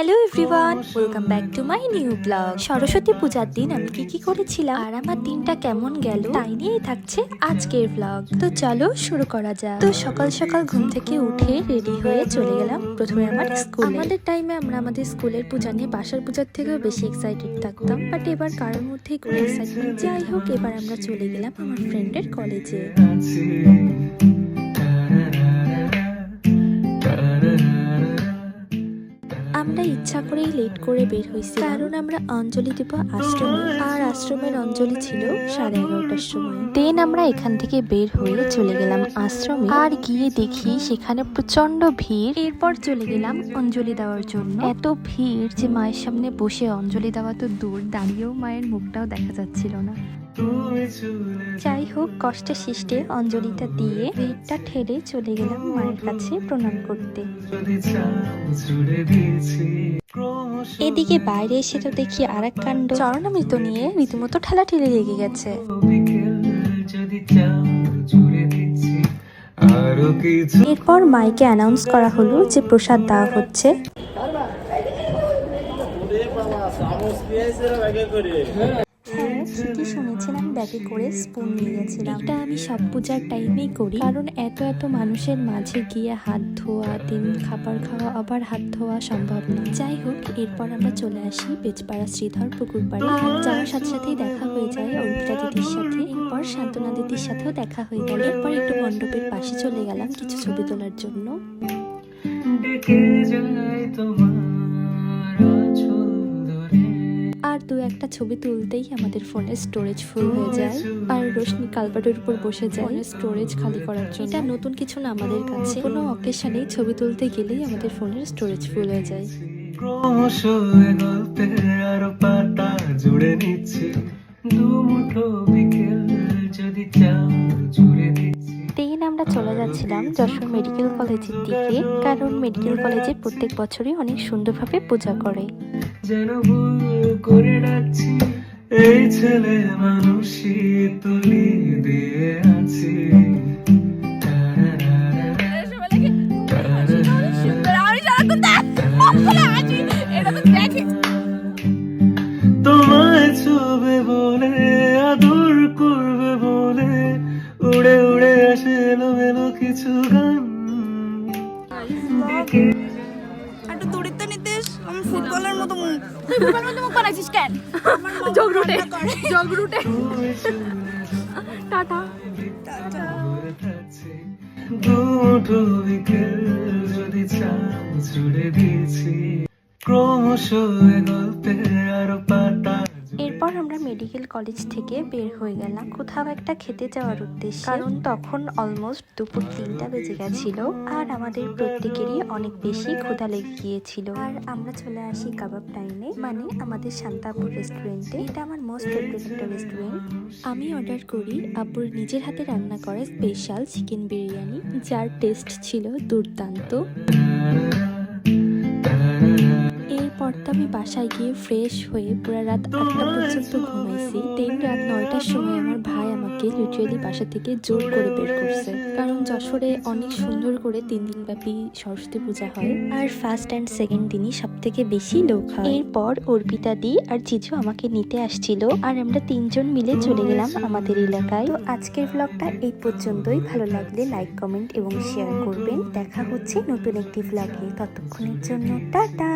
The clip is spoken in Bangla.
Hello everyone, welcome back to my new blog. Saraswati পূজার দিন আমি কি করেছিলাম আর আমার দিনটা কেমন গেল তাই নিয়েই থাকছে আজকের ব্লগ। তো চলো শুরু করা যাক। তো সকাল সকাল ঘুম থেকে উঠে রেডি হয়ে চলে গেলাম প্রথমে আমার স্কুলে। আমাদের টাইমে আমরা আমাদের স্কুলের পূজা নিয়ে বাসার পূজার থেকেও বেশি এক্সাইটেড থাকতাম, বাট এবার কারোর মধ্যেই কোনো এক্সাইটমেন্ট যাই হোক, এবার আমরা চলে গেলাম আমার ফ্রেন্ডের কলেজে। আমরা ইচ্ছা করেই লেট করে বের হয়েছি, কারণ আমরা অঞ্জলি দেব আশ্রমে, আর আশ্রমের অঞ্জলি ছিল 11:30টার সময়। দেন আমরা এখান থেকে বের হয়ে চলে গেলাম আশ্রমে, আর গিয়ে দেখি সেখানে প্রচন্ড ভিড়। এরপর চলে গেলাম অঞ্জলি দেওয়ার জন্য। এত ভিড় যে মায়ের সামনে বসে অঞ্জলি দেওয়া তো দূর, দাঁড়িয়েও মায়ের মুখটাও দেখা যাচ্ছিল না। যাই হোক, কষ্টে সৃষ্টে অঞ্জলিটা দিয়ে ভিড়টা ঠেলে চলে গেলাম মায়ের কাছে প্রণাম করতে। এদিকে বাইরে এসে তো দেখি আর এক কাণ্ড, চরণামৃত নিয়ে রীতিমতো ঠেলাঠেলি লেগে গেছে। এরপর মাইকে অ্যানাউন্স করা হলো যে প্রসাদ দেওয়া হচ্ছে। হ্যাঁ, ঠিকই শুনেছিলাম, ব্যাগে করে স্পুন নিয়ে গেছিলাম। এটা আমি সব পূজার টাইমেই করি, কারণ এত মানুষের মাঝে গিয়ে হাত ধোয়া, দিন খাবার খাওয়া, আবার হাত ধোয়া সম্ভব না। যাই হোক, এরপর আমরা চলে আসি বেজপাড়া শ্রীধর পুকুর পাড়ে। যাওয়ার সাথে সাথেই দেখা হয়ে যায় অর্পিতা দিদির সাথে, এরপর শান্তনা দিদির সাথেও দেখা হয়ে গেল। এরপর একটু মণ্ডপের পাশে চলে গেলাম কিছু ছবি তোলার জন্য। আর দু একটা ছবি তুলতেই আমাদের ফোনের স্টোরেজ ফুল হয়ে যায়, আর রোশনি কালবাটের উপর বসে যায় স্টোরেজ খালি করার জন্য। এটা নতুন কিছু না আমাদের কাছে, কোনো অকেশনেই ছবি তুলতে গেলেই আমাদের ফোনের স্টোরেজ ফুল হয়ে যায়। আমরা চলে যাচ্ছিলাম যশোর মেডিকেল কলেজের দিকে, কারণ মেডিকেল কলেজে প্রত্যেক বছরই অনেক সুন্দরভাবে পূজা করে। এই ছেলে মানুষই তুলি দিয়ে আছি, তোমায় ছুবে বলে, আদর করবে বলে, উড়ে উড়ে আসে এলো কিছু গান। একটা দড়িতে নিতেস, আমি ফুটবলের মতো মুখ, তুই ফুটবলের মতো মুখ বানাইছিস কেন? জগরুটে টাটা টাটা। দুটো বিকেল যদি চাও ছুড়ে দিয়েছি, ক্রমশ গল্পে আরো পাতা। এরপর আমরা মেডিকেল কলেজ থেকে বের হয়ে গেলাম কোথাও একটা খেতে যাওয়ার উদ্দেশ্যে, কারণ তখন অলমোস্ট দুপুর 3টা বেজে গেছিল, আর আমাদের প্রত্যেকেরই অনেক বেশি ক্ষুধা লেগে গিয়েছিল। আর আমরা চলে আসি কাবাব টাইমে, মানে আমাদের শান্তাপুর রেস্টুরেন্টে। এটা আমার মোস্ট ফেভারিট একটা রেস্টুরেন্ট। আমি অর্ডার করি আব্বুর নিজের হাতে রান্না করা স্পেশাল চিকেন বিরিয়ানি, যার টেস্ট ছিল দুর্দান্ত। এরপর তো আমি বাসায় গিয়ে ফ্রেশ হয়ে পুরো রাত 8টা পর্যন্ত ঘুমাইছি। দেন রাত 9টার সময় আমার ভাই আমাকে লিটারেলি বাসা থেকে জোর করে বের করছে, কারণ যশোরে অনেক সুন্দর করে 3 দিন ব্যাপী সরস্বতী পূজা হয়, আর ফার্স্ট অ্যান্ড সেকেন্ড দিনই সব থেকে বেশি লোক হয়। এরপর অর্পিতা দি আর জিজু আমাকে নিতে আসছিল, আর আমরা 3জন মিলে চলে গেলাম আমাদের এলাকায়। তো আজকের ব্লগটা এই পর্যন্তই। ভালো লাগলে লাইক, কমেন্ট এবং শেয়ার করবেন। দেখা হচ্ছে নতুন একটি ব্লগে, ততক্ষণের জন্য টাটা।